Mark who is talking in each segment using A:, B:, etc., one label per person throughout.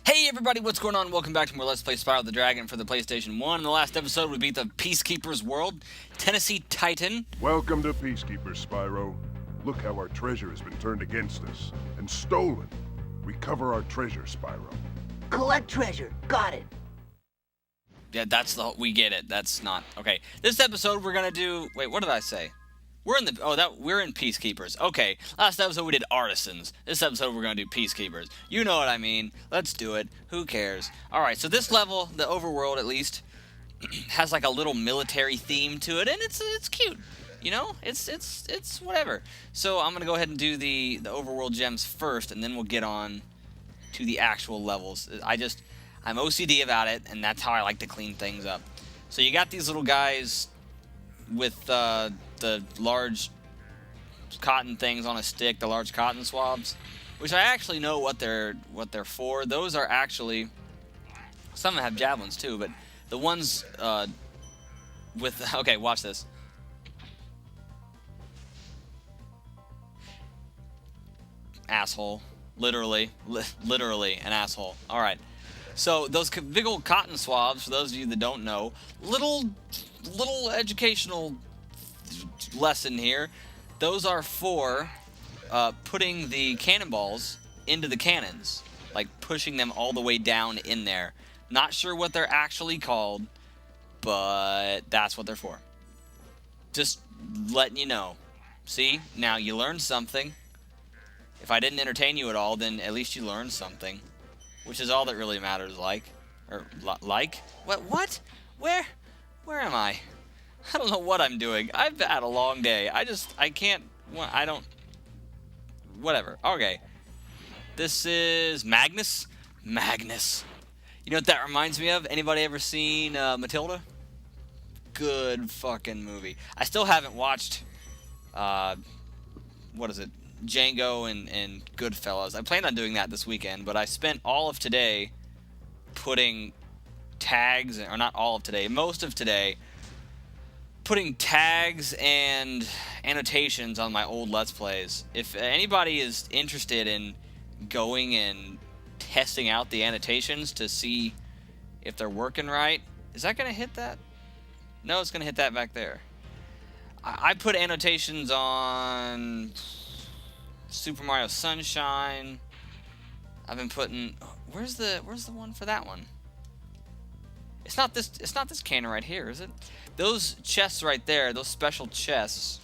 A: Hey everybody, what's going on? Welcome back to more Let's Play Spyro the Dragon for the PlayStation 1. In the last episode, we beat the Peacekeeper's World, Tennessee Titan.
B: Welcome to Peacekeepers, Spyro. Look how our treasure has been turned against us and stolen. Recover our treasure, Spyro.
C: Collect treasure. Got it.
A: Yeah, we get it. That's not, okay. This episode, we're gonna do, wait, what did I say? We're in Peacekeepers. Okay, last episode we did Artisans. This episode we're gonna do Peacekeepers. You know what I mean. Let's do it. Who cares? Alright, so this level, the Overworld at least, has like a little military theme to it, and it's cute. You know? It's whatever. So I'm gonna go ahead and do the Overworld Gems first, and then we'll get on to the actual levels. I'm OCD about it, and that's how I like to clean things up. So you got these little guys with the large cotton things on a stick, the large cotton swabs, which I actually know what they're for. Those are actually, some of them have javelins too, but the ones with, okay, watch this. Asshole. Literally an asshole. Alright. So those big old cotton swabs, for those of you that don't know, little educational lesson here. Those are for putting the cannonballs into the cannons, like pushing them all the way down in there. Not sure what they're actually called, but that's what they're for. Just letting you know. See, now you learned something. If I didn't entertain you at all, then at least you learned something, which is all that really matters. Like? What? Where am I? I don't know what I'm doing. I've had a long day. Whatever. Okay. This is Magnus. You know what that reminds me of? Anybody ever seen Matilda? Good fucking movie. I still haven't watched, what is it? Django and Goodfellas. I planned on doing that this weekend, but I spent all of today putting tags, or not all of today, most of today, putting tags and annotations on my old Let's Plays. If anybody is interested in going and testing out the annotations to see if they're working right, is that going to hit that? No, it's going to hit that back there. I put annotations on Super Mario Sunshine. I've been putting, where's the one for that one? It's not this cannon right here, is it? Those chests right there, those special chests.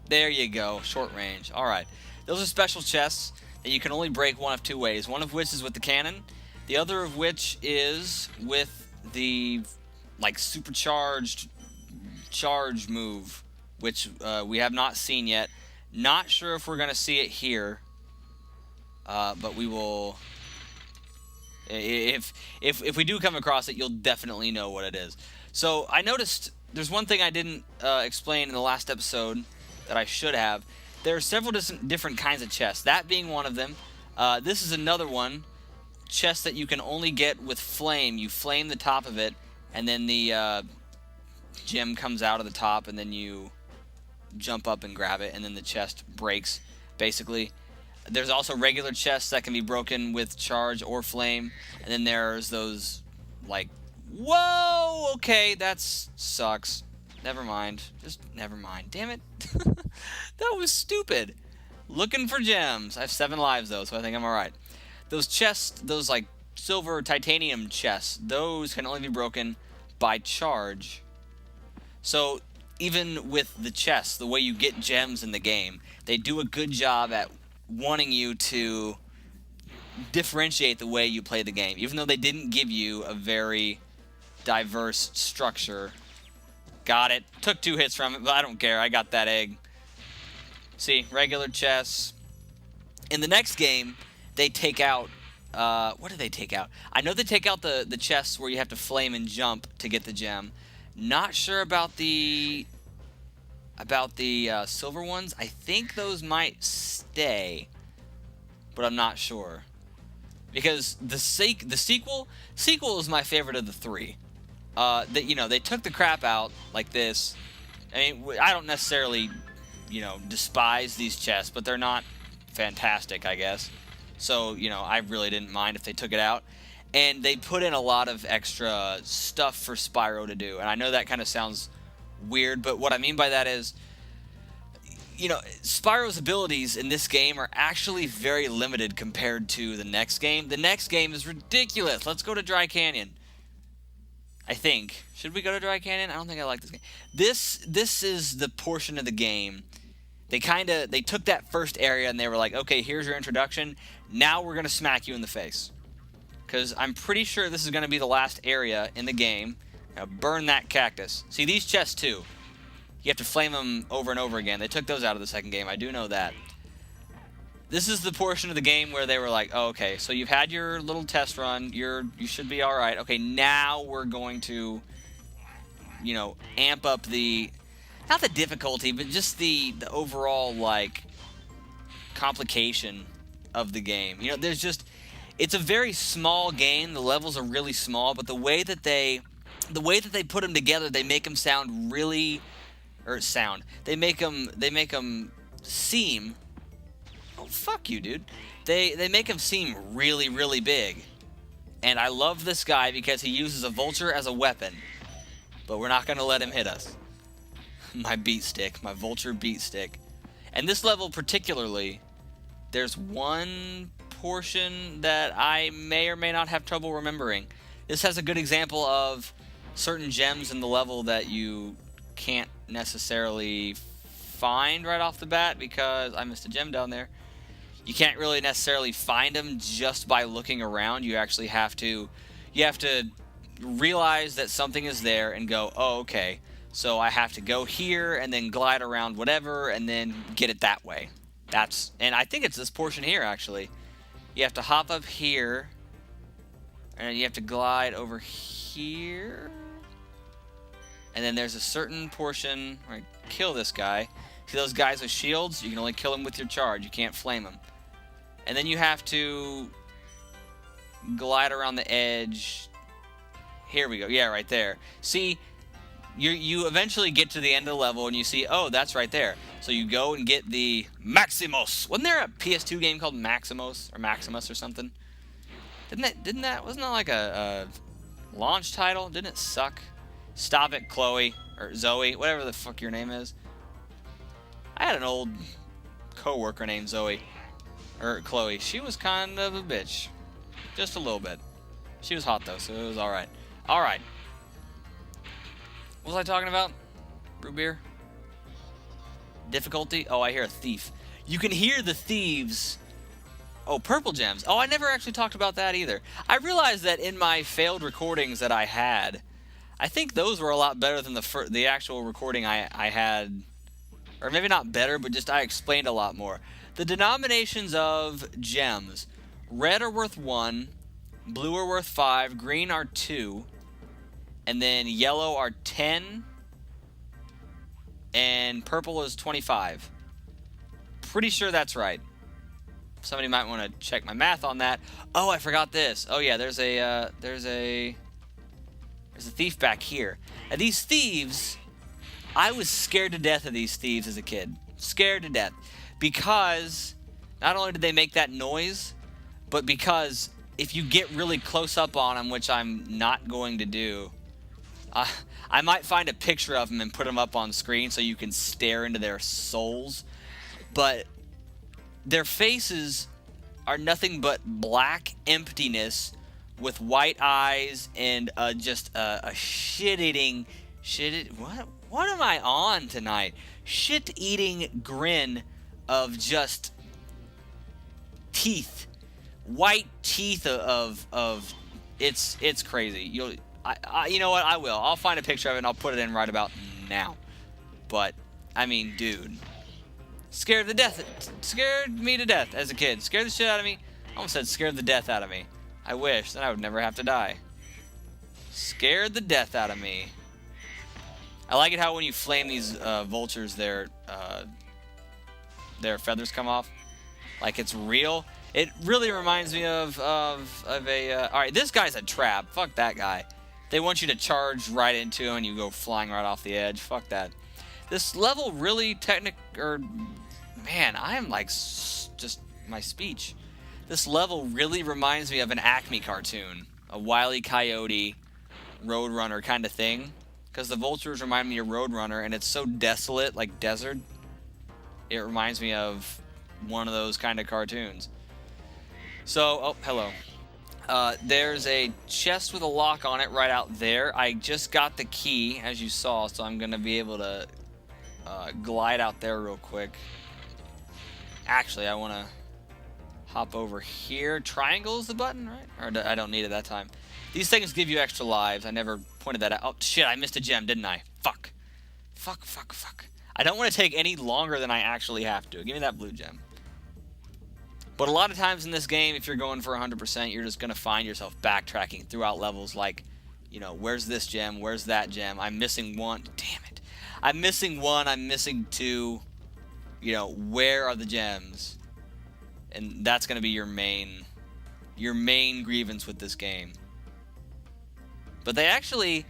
A: There you go, short range. Alright. Those are special chests that you can only break one of two ways. One of which is with the cannon. The other of which is with the, like, supercharged charge move, which we have not seen yet. Not sure if we're going to see it here. But we will. If we do come across it, you'll definitely know what it is. So I noticed there's one thing I didn't explain in the last episode that I should have. There are several different kinds of chests, that being one of them. This is another one, chest that you can only get with flame. You flame the top of it, and then the gem comes out of the top, and then you jump up and grab it, and then the chest breaks, basically. There's also regular chests that can be broken with charge or flame. And then there's those, like, whoa, okay, that sucks. Never mind. Just never mind. Damn it. That was stupid. Looking for gems. I have 7 lives, though, so I think I'm alright. Those chests, those, like, silver titanium chests, those can only be broken by charge. So, even with the chests, the way you get gems in the game, they do a good job at wanting you to differentiate the way you play the game, even though they didn't give you a very diverse structure. Got it. Took 2 hits from it, but I don't care. I got that egg. See, regular chests. In the next game, they take out, what do they take out? I know they take out the chests where you have to flame and jump to get the gem. Not sure about the silver ones. I think those might stay, but I'm not sure, because the sequel is my favorite of the 3. They took the crap out like this. I mean, I don't necessarily, despise these chests, but they're not fantastic, I guess. So, you know, I really didn't mind if they took it out. And they put in a lot of extra stuff for Spyro to do. And I know that kind of sounds weird, but what I mean by that is, you know, Spyro's abilities in this game are actually very limited compared to the next game. The next game is ridiculous. Let's go to Dry Canyon. I think. Should we go to Dry Canyon? I don't think I like this game. This is the portion of the game. They took that first area and they were like, okay, here's your introduction. Now we're going to smack you in the face. Because I'm pretty sure this is going to be the last area in the game. Now burn that cactus. See, these chests too. You have to flame them over and over again. They took those out of the second game. I do know that. This is the portion of the game where they were like, oh, okay, so you've had your little test run. You should be all right. Okay, now we're going to, you know, amp up the, not the difficulty, but just the overall, like, complication of the game. You know, there's just, it's a very small game. The levels are really small, but the way that they put them together, they make them sound really, they make them seem, oh, fuck you, dude. They make them seem really, really big. And I love this guy because he uses a vulture as a weapon. But we're not going to let him hit us. My beat stick, my vulture beat stick. And this level particularly, there's one portion that I may or may not have trouble remembering. This has a good example of certain gems in the level that you can't necessarily find right off the bat because I missed a gem down there. You can't really necessarily find them just by looking around. You actually have to realize that something is there and go, oh, okay, so I have to go here and then glide around whatever and then get it that way. And I think it's this portion here, actually. You have to hop up here and you have to glide over here. And then there's a certain portion where I kill this guy. See those guys with shields? You can only kill them with your charge. You can't flame them. And then you have to glide around the edge. Here we go. Yeah, right there. See, you eventually get to the end of the level and you see, oh, that's right there. So you go and get the Maximus. Wasn't there a PS2 game called Maximus or something? Wasn't that like a launch title? Didn't it suck? Stop it, Chloe, or Zoe, whatever the fuck your name is. I had an old co-worker named Zoe, or Chloe. She was kind of a bitch, just a little bit. She was hot though, so it was all right. All right. What was I talking about? Root beer? Difficulty? Oh, I hear a thief. You can hear the thieves. Oh, purple gems. Oh, I never actually talked about that either. I realized that in my failed recordings that I had, I think those were a lot better than the actual recording I had. Or maybe not better, but just I explained a lot more. The denominations of gems. Red are worth 1, blue are worth 5, green are 2, and then yellow are 10, and purple is 25. Pretty sure that's right. Somebody might want to check my math on that. Oh, I forgot this. Oh yeah, there's a thief back here. Now these thieves, I was scared to death of these thieves as a kid. Scared to death. Because not only did they make that noise, but because if you get really close up on them, which I'm not going to do, I might find a picture of them and put them up on screen so you can stare into their souls. But their faces are nothing but black emptiness with white eyes and just a shit-eating... What am I on tonight? Shit-eating grin of just teeth. White teeth of it's crazy. You know what? I will. I'll find a picture of it and I'll put it in right about now. But, I mean, dude. Scared me to death as a kid. Scared the shit out of me. I almost said scared the death out of me. I wish. Then I would never have to die. Scared the death out of me. I like it how when you flame these vultures, their feathers come off. Like it's real. It really reminds me of a... Alright, this guy's a trap. Fuck that guy. They want you to charge right into him and you go flying right off the edge. Fuck that. This level really man, I am like just my speech. This level really reminds me of an Acme cartoon, a Wile E. Coyote, Roadrunner kind of thing. Because the vultures remind me of Roadrunner, and it's so desolate, like desert. It reminds me of one of those kind of cartoons. So, oh, hello. There's a chest with a lock on it right out there. I just got the key, as you saw, so I'm going to be able to glide out there real quick. Actually, I want to hop over here. Triangle is the button, right? Or I don't need it that time. These things give you extra lives. I never pointed that out. Oh, shit, I missed a gem, didn't I? Fuck. Fuck, fuck, fuck. I don't want to take any longer than I actually have to. Give me that blue gem. But a lot of times in this game, if you're going for 100%, you're just going to find yourself backtracking throughout levels like, you know, where's this gem? Where's that gem? I'm missing one. Damn it. I'm missing one. I'm missing two. You know, where are the gems? And that's going to be your main grievance with this game. But they actually,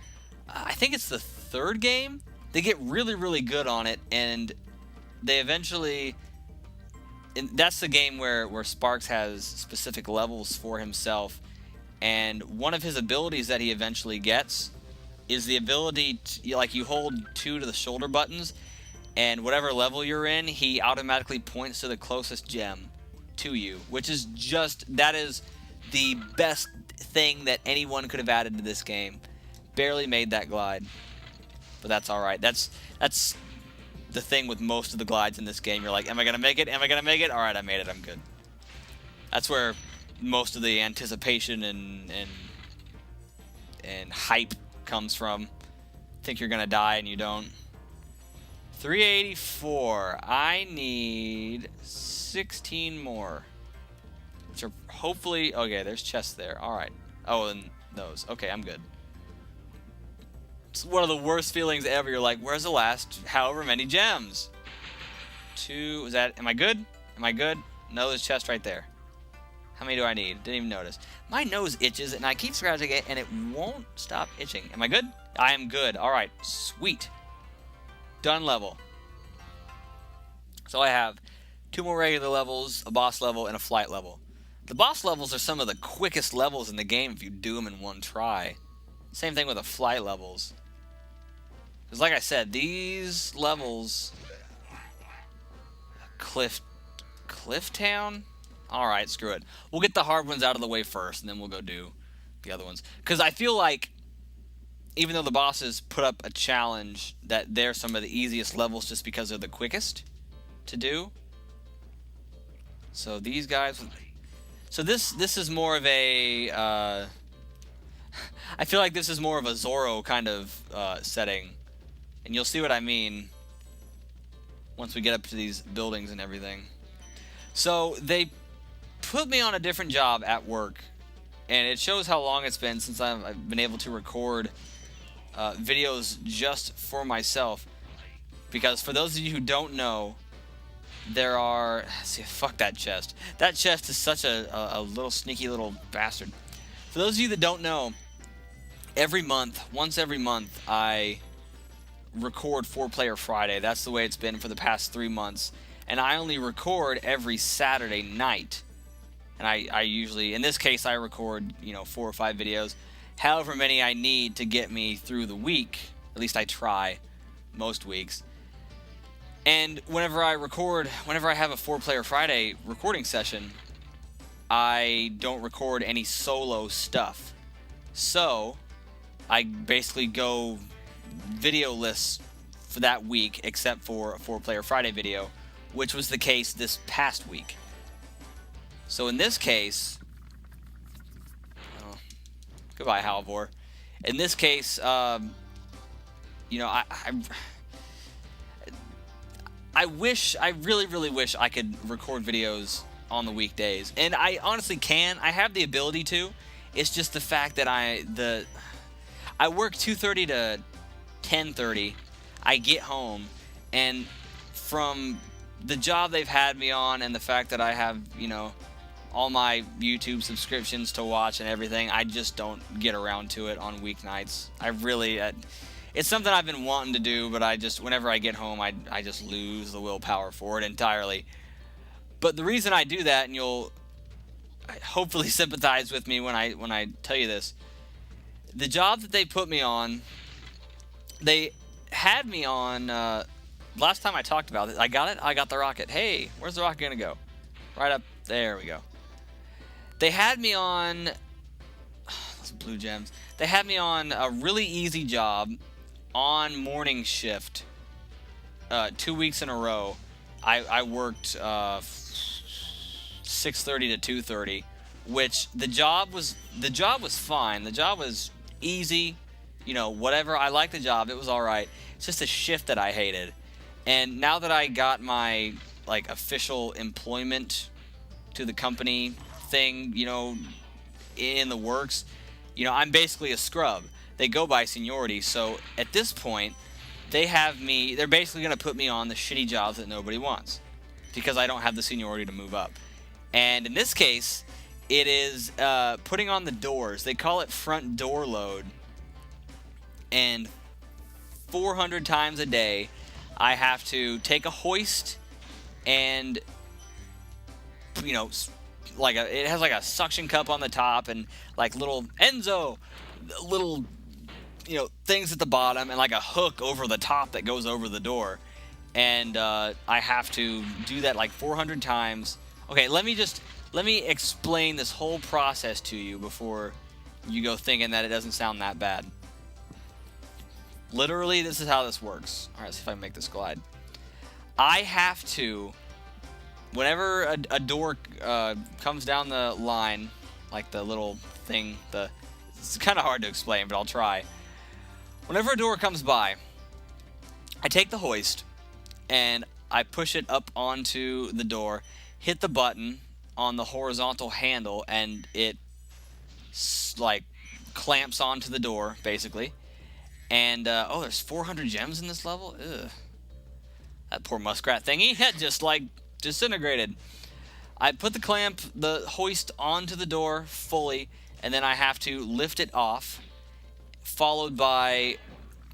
A: I think it's the third game, they get really, really good on it, and they eventually, and that's the game where Sparks has specific levels for himself, and one of his abilities that he eventually gets is the ability to, like, you hold 2 to the shoulder buttons, and whatever level you're in, he automatically points to the closest gem to you, which is just, that is the best thing that anyone could have added to this game. Barely made that glide, but that's alright. That's the thing with most of the glides in this game. You're like, am I gonna make it? Am I gonna make it? Alright, I made it, I'm good. That's where most of the anticipation and hype comes from. Think you're gonna die and you don't. 384. I need 16 more. Which are hopefully... Okay, there's chests there. Alright. Oh, and those. Okay, I'm good. It's one of the worst feelings ever. You're like, where's the last however many gems? 2... Is that... Am I good? Am I good? No, there's chest right there. How many do I need? Didn't even notice. My nose itches, and I keep scratching it, and it won't stop itching. Am I good? I am good. Alright, sweet. Done level. So I have 2 more regular levels, a boss level, and a flight level. The boss levels are some of the quickest levels in the game if you do them in one try. Same thing with the flight levels. Because like I said, these levels... Cliff Town? Alright, screw it. We'll get the hard ones out of the way first, and then we'll go do the other ones. Because I feel like, even though the bosses put up a challenge, that they're some of the easiest levels just because they're the quickest to do. So these guys... So this is more of a... I feel like this is more of a Zorro kind of setting. And you'll see what I mean once we get up to these buildings and everything. So they put me on a different job at work. And it shows how long it's been since I've been able to record videos just for myself. Because for those of you who don't know, there are... See, fuck that chest. That chest is such a little sneaky little bastard. For those of you that don't know, every month, once every month, I record 4-Player Friday. That's the way it's been for the past 3 months. And I only record every Saturday night. And I usually, in this case, I record, 4 or 5 videos. However many I need to get me through the week. At least I try most weeks. And whenever I have a 4-Player Friday recording session, I don't record any solo stuff. So, I basically go videoless for that week, except for a 4-Player Friday video, which was the case this past week. So in this case... Oh, goodbye, Halvor. In this case, I really, really wish I could record videos on the weekdays. And I honestly can. I have the ability to. It's just the fact that I work 2:30 to 10:30. I get home, and from the job they've had me on and the fact that I have, all my YouTube subscriptions to watch and everything, I just don't get around to it on weeknights. It's something I've been wanting to do, but whenever I get home, I just lose the willpower for it entirely. But the reason I do that, and you'll hopefully sympathize with me when I tell you this. The job that they put me on, they had me on. Last time I talked about it, I got it. I got the rocket. Hey, where's the rocket gonna go? Right up there. We go. They had me on. Those blue gems. They had me on a really easy job on morning shift. 2 weeks in a row. I worked 6:30 to 2:30, which the job was fine. The job was easy, whatever. I liked the job. It was all right. It's just a shift that I hated. And now that I got my official employment to the company thing, in the works, I'm basically a scrub. They go by seniority. So at this point, they're basically going to put me on the shitty jobs that nobody wants because I don't have the seniority to move up. And in this case, it is putting on the doors. They call it front door load. And 400 times a day, I have to take a hoist and, it has a suction cup on the top and little little things at the bottom and a hook over the top that goes over the door. And I have to do that 400 times. Okay, let me explain this whole process to you before you go thinking that it doesn't sound that bad. Literally, this is how this works. All right, let's see if I can make this glide. I have to, whenever a door comes down the line, the little thing, it's kind of hard to explain, but I'll try. Whenever a door comes by, I take the hoist and I push it up onto the door, hit the button on the horizontal handle, and it clamps onto the door, basically. And, there's 400 gems in this level? Ugh. That poor muskrat thingy had just, disintegrated. I put the hoist onto the door fully, and then I have to lift it off, followed by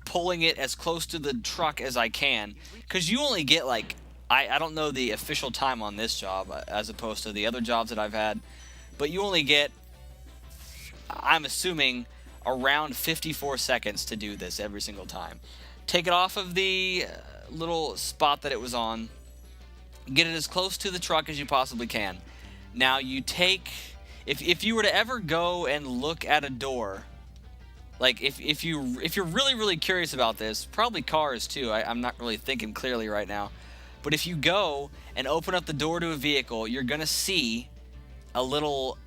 A: pulling it as close to the truck as I can. Because you only get, I don't know the official time on this job as opposed to the other jobs that I've had, but you only get, I'm assuming, around 54 seconds to do this every single time. Take it off of the little spot that it was on, get it as close to the truck as you possibly can. Now you take, if you were to ever go and look at a door, if you're really, really curious about this, probably cars too, I'm not really thinking clearly right now, but if you go and open up the door to a vehicle, you're gonna see a little,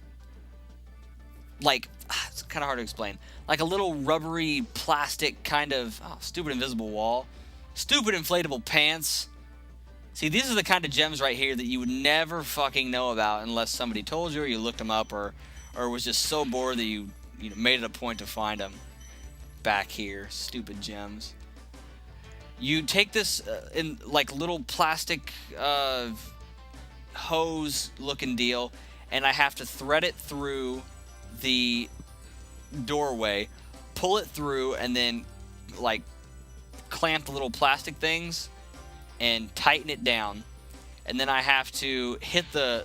A: it's kind of hard to explain, a little rubbery plastic kind of, stupid invisible wall, stupid inflatable pants. See, these are the kind of gems right here that you would never fucking know about unless somebody told you or you looked them up or was just so bored that you made it a point to find them. Back here, stupid gems. You take this in little plastic hose looking deal, and I have to thread it through the doorway, pull it through, and then clamp the little plastic things and tighten it down. And then I have to hit the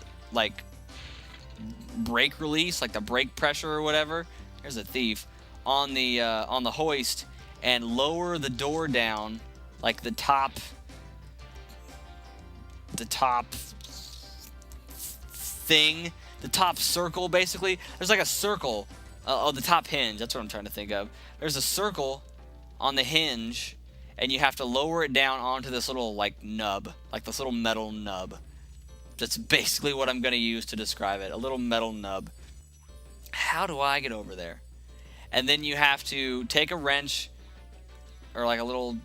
A: brake release, the brake pressure or whatever. There's a thief on the hoist and lower the door down, the top thing, the top circle basically. There's a circle. The top hinge, that's what I'm trying to think of. There's a circle on the hinge, and you have to lower it down onto this little, nub. This little metal nub. That's basically what I'm going to use to describe it. A little metal nub. How do I get over there? And then you have to take a wrench, or a little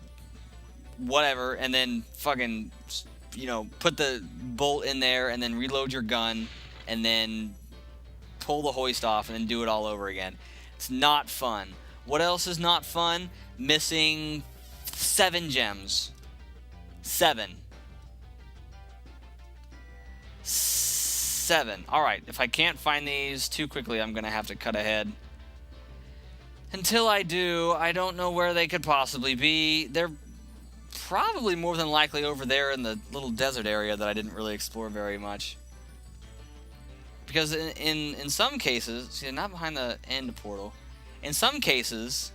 A: whatever, and then fucking, put the bolt in there, and then reload your gun, and then pull the hoist off and then do it all over again. It's not fun. What else is not fun? Missing 7 gems. 7. Alright, if I can't find these too quickly, I'm going to have to cut ahead. Until I do, I don't know where they could possibly be. They're probably more than likely over there in the little desert area that I didn't really explore very much. because in some cases, see, not behind the end portal. In some cases,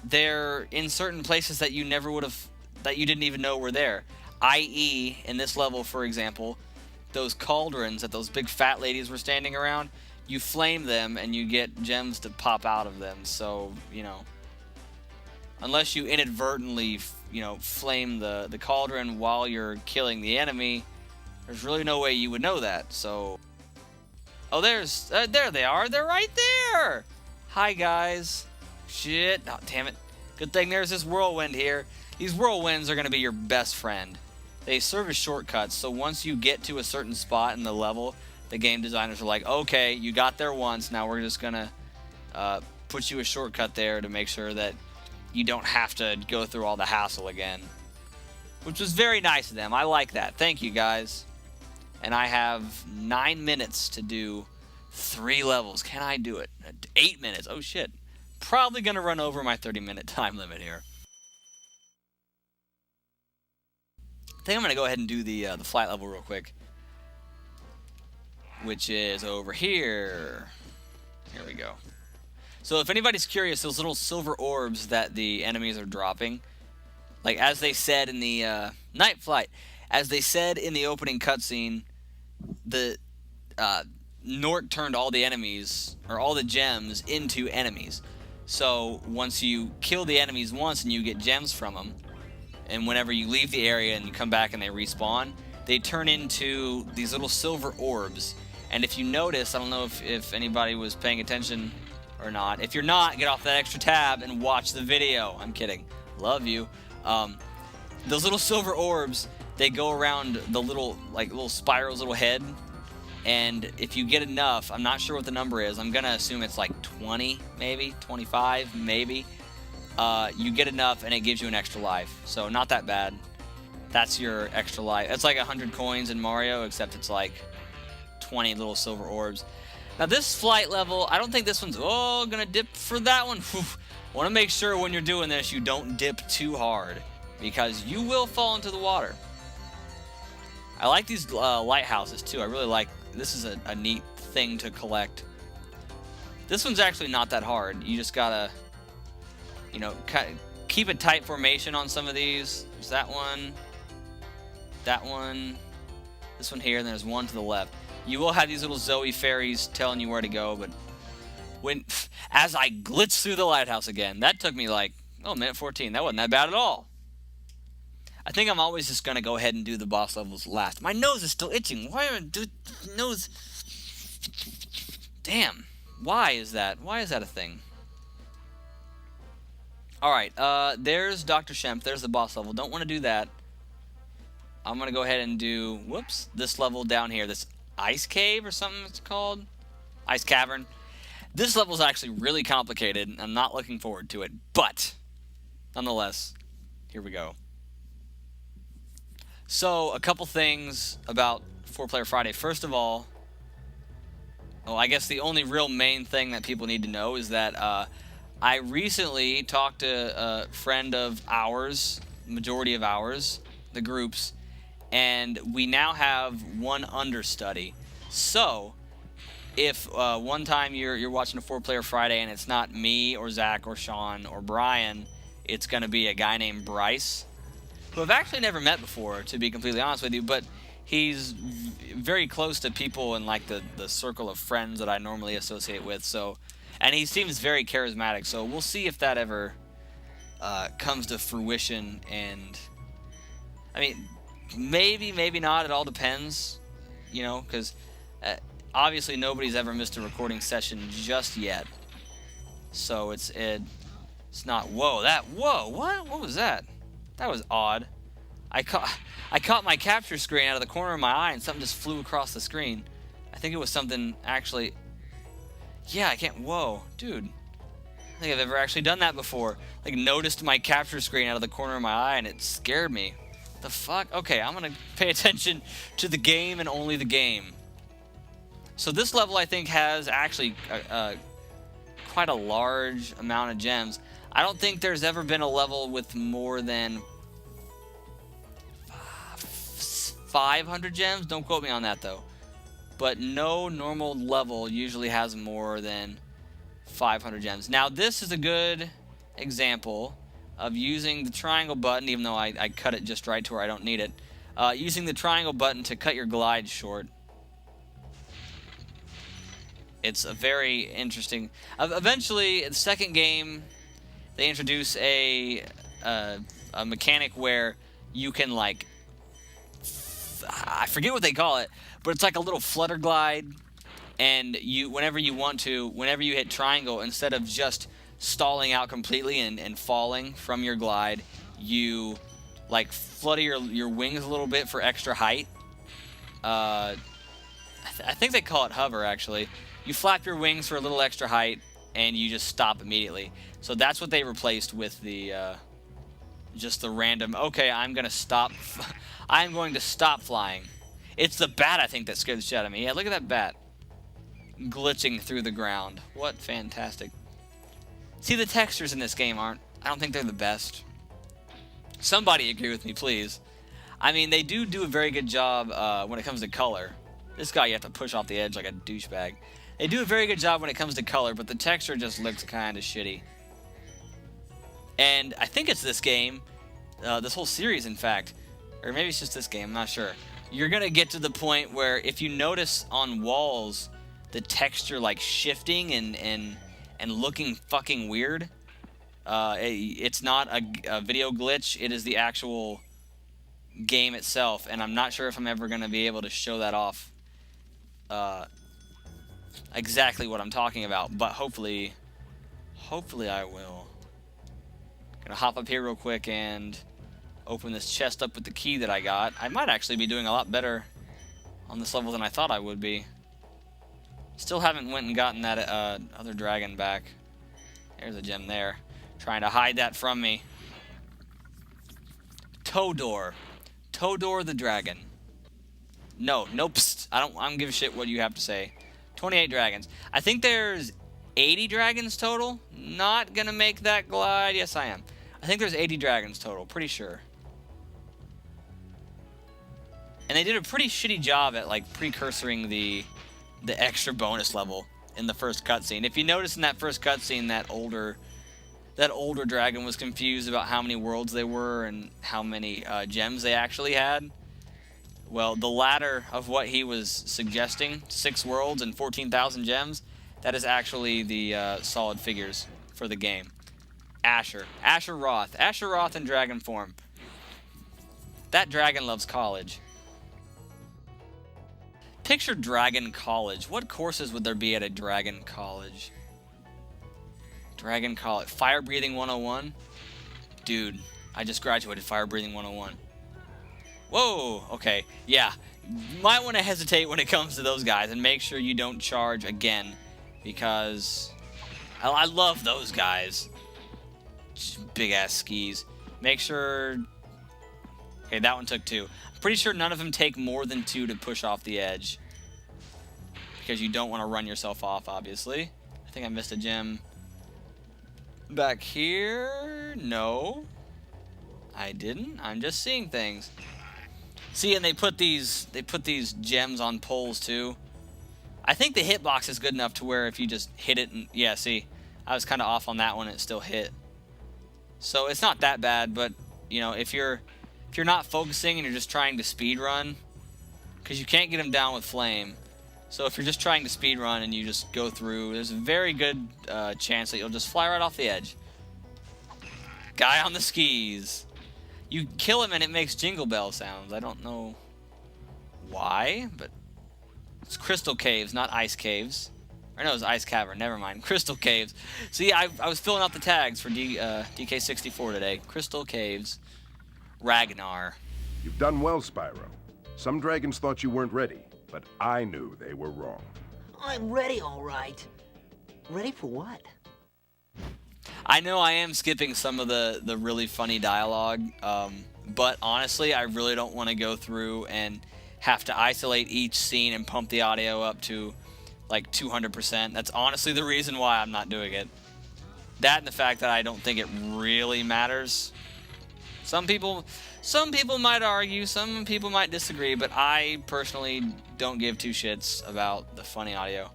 A: they're in certain places that you never would have, that you didn't even know were there. I.e., in this level, for example, those cauldrons that those big fat ladies were standing around, you flame them and you get gems to pop out of them. So, you know, unless you inadvertently, you know, flame the cauldron while you're killing the enemy, there's really no way you would know that. So, oh, there they are. They're right there. Hi, guys. Shit. Oh, damn it. Good thing there's this whirlwind here. These whirlwinds are going to be your best friend. They serve as shortcuts, so once you get to a certain spot in the level, the game designers are like, okay, you got there once, now we're just going to put you a shortcut there to make sure that you don't have to go through all the hassle again. Which was very nice of them. I like that. Thank you, guys. And I have 9 minutes to do 3 levels. Can I do it? 8 minutes. Oh, shit. Probably going to run over my 30-minute time limit here. I think I'm going to go ahead and do the flight level real quick. Which is over here. Here we go. So if anybody's curious, those little silver orbs that the enemies are dropping, like as they said in the night flight, as they said in the opening cutscene, the Nort turned all the enemies, or all the gems, into enemies. So once you kill the enemies once and you get gems from them, and whenever you leave the area and you come back and they respawn, they turn into these little silver orbs. And if you notice, I don't know if anybody was paying attention or not. If you're not, get off that extra tab and watch the video. I'm kidding. Love you. Those little silver orbs, they go around the little Spyro's little head. And if you get enough, I'm not sure what the number is. I'm going to assume it's like 20, maybe, 25, maybe. You get enough and it gives you an extra life. So not that bad. That's your extra life. It's like 100 coins in Mario, except it's like 20 little silver orbs. Now this flight level, I don't think this one's, gonna dip for that one. Want to make sure when you're doing this, you don't dip too hard, because you will fall into the water. I like these lighthouses too. I really like, this is a neat thing to collect. This one's actually not that hard. You just gotta, you know, keep a tight formation on some of these. There's that one, this one here, and there's one to the left. You will have these little Zoe fairies telling you where to go, but as I glitch through the lighthouse again, that took me like, minute 14. That wasn't that bad at all. I think I'm always just going to go ahead and do the boss levels last. My nose is still itching. Why am I doing nose? Damn. Why is that? Why is that a thing? Alright, there's Dr. Shemp. There's the boss level. Don't want to do that. I'm going to go ahead and do, this level down here. This ice cave or something it's called. Ice cavern. This level is actually really complicated. I'm not looking forward to it. But, nonetheless, here we go. So, a couple things about 4-Player Friday. First of all, I guess the only real main thing that people need to know is that I recently talked to a friend of ours, majority of ours, the groups, and we now have one understudy. So, if one time you're watching a 4-Player Friday and it's not me or Zach or Sean or Brian, it's going to be a guy named Bryce, who I've actually never met before, to be completely honest with you, but he's very close to people in like the circle of friends that I normally associate with. So, and he seems very charismatic. So we'll see if that ever comes to fruition. And I mean, maybe not. It all depends, you know, because obviously nobody's ever missed a recording session just yet. So it's not. What was that? That was odd. I caught my capture screen out of the corner of my eye and something just flew across the screen. I think it was something actually. Yeah, I can't. Whoa, dude. I don't think I've ever actually done that before. Like, noticed my capture screen out of the corner of my eye and it scared me. The fuck? Okay, I'm gonna pay attention to the game and only the game. So this level, I think, has actually quite a large amount of gems. I don't think there's ever been a level with more than 500 gems. Don't quote me on that, though. but no normal level usually has more than 500 gems. Now this is a good example of using the triangle button, even though I cut it just right to where I don't need it. Using the triangle button to cut your glide short. It's a very interesting... eventually, the second game, they introduce a mechanic where you can, like... I forget what they call it, but it's like a little flutter glide, and whenever you hit triangle, instead of just stalling out completely and falling from your glide, you, like, flutter your wings a little bit for extra height. I think they call it hover, actually. You flap your wings for a little extra height, and you just stop immediately. So that's what they replaced with the just the random. Okay, I'm going to stop flying. It's the bat, I think, that scared the shit out of me. Yeah, look at that bat glitching through the ground. What fantastic. See, the textures in this game I don't think they're the best. Somebody agree with me, please. I mean, they do a very good job when it comes to color. This guy you have to push off the edge like a douchebag. They do a very good job when it comes to color, but the texture just looks kind of shitty. And I think it's this game, this whole series, in fact, or maybe it's just this game, I'm not sure. You're gonna get to the point where if you notice on walls the texture like shifting and looking fucking weird, it's not a video glitch. It is the actual game itself, and I'm not sure if I'm ever gonna be able to show that off. Exactly what I'm talking about, but hopefully I will. Gonna hop up here real quick and open this chest up with the key that I got. I might actually be doing a lot better on this level than I thought I would be. Still haven't went and gotten that other dragon back. There's a gem there. Trying to hide that from me. Todor. Todor the dragon. No, nope. I don't give a shit what you have to say. 28 dragons. I think there's 80 dragons total. Not gonna make that glide. Yes, I am. I think there's 80 dragons total. Pretty sure. And they did a pretty shitty job at like precursoring the extra bonus level in the first cutscene. If you notice in that first cutscene, that older dragon was confused about how many worlds they were and how many gems they actually had. Well, the latter of what he was suggesting, 6 worlds and 14,000 gems, that is actually the solid figures for the game. Asher Roth in dragon form. That dragon loves college. Picture Dragon College. What courses would there be at a Dragon College? Dragon College. Fire Breathing 101? Dude, I just graduated Fire Breathing 101. Whoa, okay. Yeah, you might want to hesitate when it comes to those guys and make sure you don't charge again, because I love those guys. Big ass skis. Make sure... Okay, that one took 2. I'm pretty sure none of them take more than 2 to push off the edge, because you don't want to run yourself off, obviously. I think I missed a gem. Back here? No. I didn't. I'm just seeing things. See, and they put these gems on poles too. I think the hitbox is good enough to where if you just hit it and yeah, see, I was kind of off on that one, it still hit. So it's not that bad, but you know, if you're not focusing and you're just trying to speed run, because you can't get them down with flame. So if you're just trying to speed run and you just go through, there's a very good chance that you'll just fly right off the edge. Guy on the skis. You kill him and it makes jingle bell sounds. I don't know why, but it's crystal caves, not ice caves. Or no, it's ice cavern. Never mind. Crystal caves. See, I was filling out the tags for DK64 today. Crystal caves. Ragnar.
B: You've done well, Spyro. Some dragons thought you weren't ready, but I knew they were wrong.
C: I'm ready, all right. Ready for what?
A: I know I am skipping some of the really funny dialogue, but honestly, I really don't want to go through and have to isolate each scene and pump the audio up to like 200%. That's honestly the reason why I'm not doing it. That and the fact that I don't think it really matters. Some people might argue, some people might disagree, but I personally don't give two shits about the funny audio.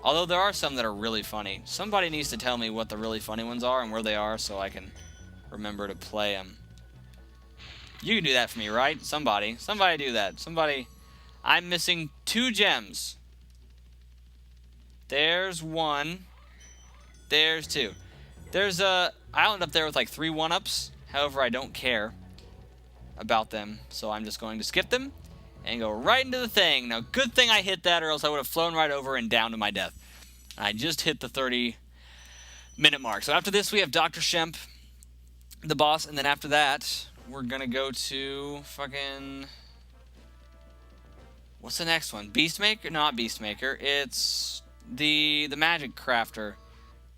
A: Although there are some that are really funny. Somebody needs to tell me what the really funny ones are and where they are so I can remember to play them. You can do that for me, right? Somebody do that. Somebody. I'm missing 2 gems. There's 1. There's 2. There's a island up there with like 3 1-ups. However, I don't care about them, so I'm just going to skip them and go right into the thing. Now, good thing I hit that, or else I would have flown right over and down to my death. I just hit the 30-minute mark. So after this, we have Dr. Shemp, the boss, and then after that, we're gonna go to fucking... What's the next one? Beastmaker? Not Beastmaker. It's the Magic Crafter.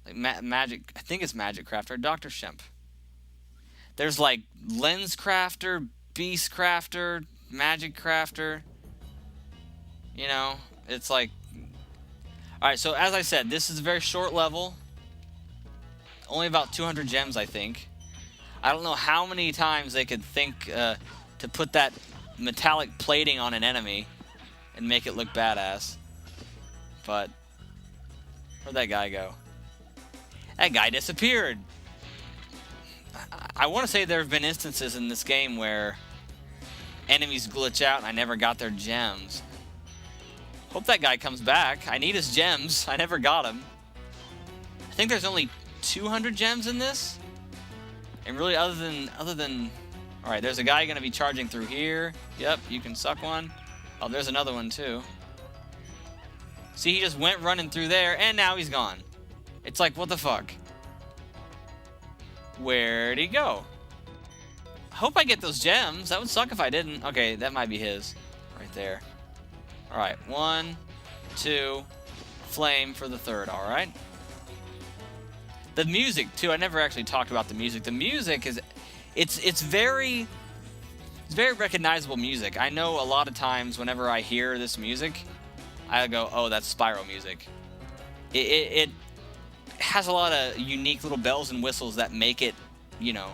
A: Like Magic... I think it's Magic Crafter. Dr. Shemp. There's like Lens Crafter, Beast Crafter, Magic Crafter. You know, it's like... Alright, so as I said, this is a very short level. Only about 200 gems, I think. I don't know how many times they could think to put that metallic plating on an enemy and make it look badass. But, where'd that guy go? That guy disappeared! I want to say there have been instances in this game where enemies glitch out and I never got their gems. Hope that guy comes back. I need his gems. I never got him. I think there's only 200 gems in this. And really, other than... Alright, there's a guy going to be charging through here. Yep, you can suck one. Oh, there's another one, too. See, he just went running through there, and now he's gone. It's like, what the fuck? Where'd he go? I hope I get those gems. That would suck if I didn't. Okay, that might be his. Right there. Alright, 1, 2, flame for the 3rd, alright? The music, too, I never actually talked about the music. The music is, it's very recognizable music. I know a lot of times whenever I hear this music, I go, oh, that's Spyro music. It has a lot of unique little bells and whistles that make it, you know,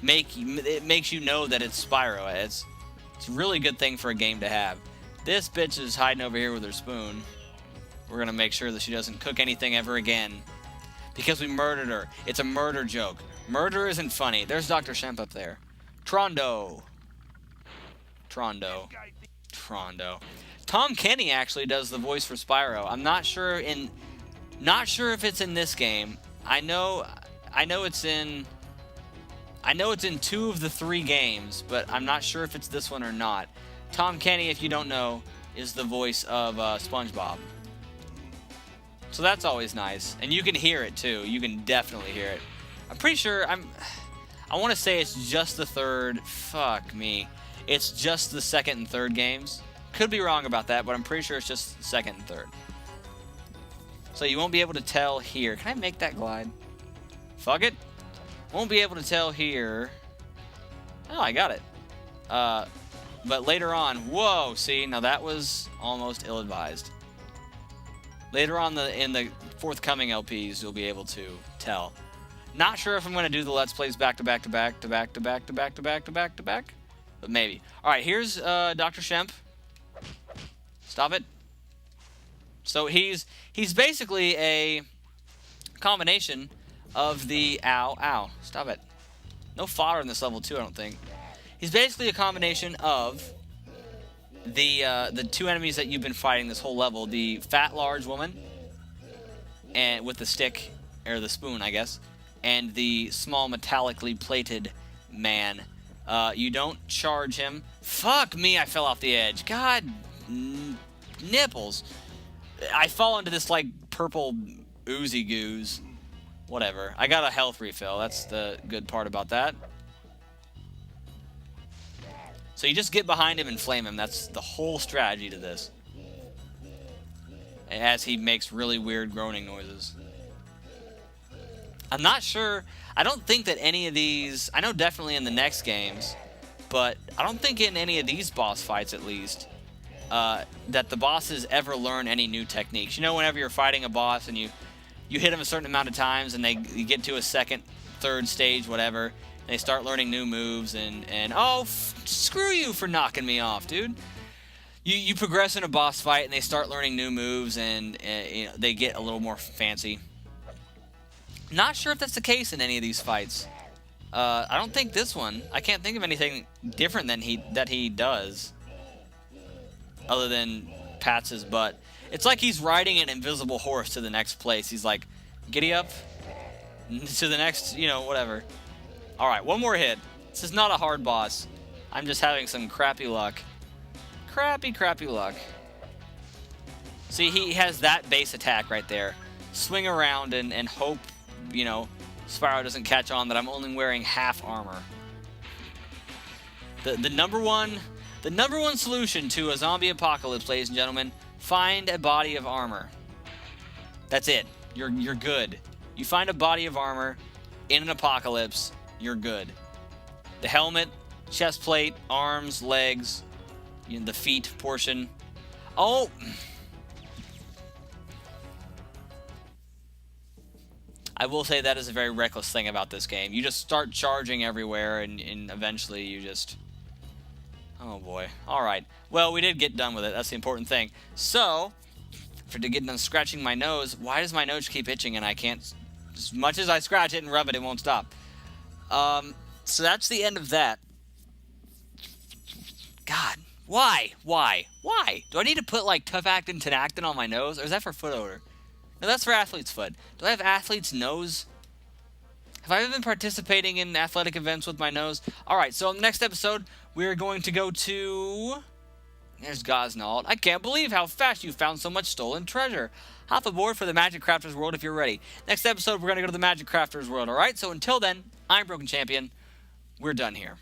A: it makes you know that it's Spyro. It's a really good thing for a game to have. This bitch is hiding over here with her spoon. We're gonna make sure that she doesn't cook anything ever again. Because we murdered her. It's a murder joke. Murder isn't funny. There's Dr. Shemp up there. Trondo. Tom Kenny actually does the voice for Spyro. I'm not sure if it's in this game. I know it's in 2 of the 3 games, but I'm not sure if it's this one or not. Tom Kenny, if you don't know, is the voice of SpongeBob. So that's always nice. And you can hear it, too. You can definitely hear it. I'm pretty sure I want to say it's just the 3rd. Fuck me. It's just the 2nd and 3rd games. Could be wrong about that, but I'm pretty sure it's just 2nd and 3rd. So you won't be able to tell here. Can I make that glide? Fuck it. Won't be able to tell here. Oh, I got it. But later on, whoa, see, now that was almost ill-advised. Later on in the forthcoming LPs, you'll be able to tell. Not sure if I'm going to do the Let's Plays back to back to back to back to back to back to back to back to back, but maybe. All right, here's Dr. Shemp. Stop it. So he's basically a combination of the ow. Stop it. No fodder in this level too, I don't think. He's basically a combination of the 2 enemies that you've been fighting this whole level, the fat large woman and with the stick or the spoon, I guess, and the small metallically plated man. You don't charge him. Fuck me, I fell off the edge. God nipples. I fall into this like purple oozy goos. Whatever. I got a health refill. That's the good part about that. So you just get behind him and flame him. That's the whole strategy to this. As he makes really weird groaning noises. I'm not sure. I don't think that any of these... I know definitely in the next games. But I don't think in any of these boss fights, at least, that the bosses ever learn any new techniques. You know, whenever you're fighting a boss and you hit him a certain amount of times and you get to a second, third stage, whatever, They start learning new moves, and oh, screw you for knocking me off, dude. You progress in a boss fight, and they start learning new moves, and you know, they get a little more fancy. Not sure if that's the case in any of these fights. I don't think this one. I can't think of anything different than that he does, other than pats his butt. It's like he's riding an invisible horse to the next place. He's like, giddy up to the next, you know, whatever. All right, one more hit. This is not a hard boss. I'm just having some crappy luck. Crappy luck. See, he has that base attack right there. Swing around and hope, you know, Spyro doesn't catch on that I'm only wearing half armor. The number one solution to a zombie apocalypse, ladies and gentlemen, find a body of armor. That's it. You're good. You find a body of armor in an apocalypse, you're good. The helmet, chest plate, arms, legs, you know, the feet portion. Oh! I will say that is a very reckless thing about this game. You just start charging everywhere, and eventually you just... Oh boy. Alright. Well, we did get done with it. That's the important thing. So, to get done scratching my nose, why does my nose keep itching and I can't... As much as I scratch it and rub it, it won't stop. So that's the end of that. God. Why? Do I need to put, like, Tough Actin' Tenactin on my nose? Or is that for foot odor? No, that's for athlete's foot. Do I have athlete's nose? Have I ever been participating in athletic events with my nose? Alright, so in the next episode, we're going to go to... There's Gosnald. I can't believe how fast you found so much stolen treasure. Hop aboard for the Magic Crafters world if you're ready. Next episode, we're going to go to the Magic Crafters world, alright? So until then, I'm Broken Champion. We're done here.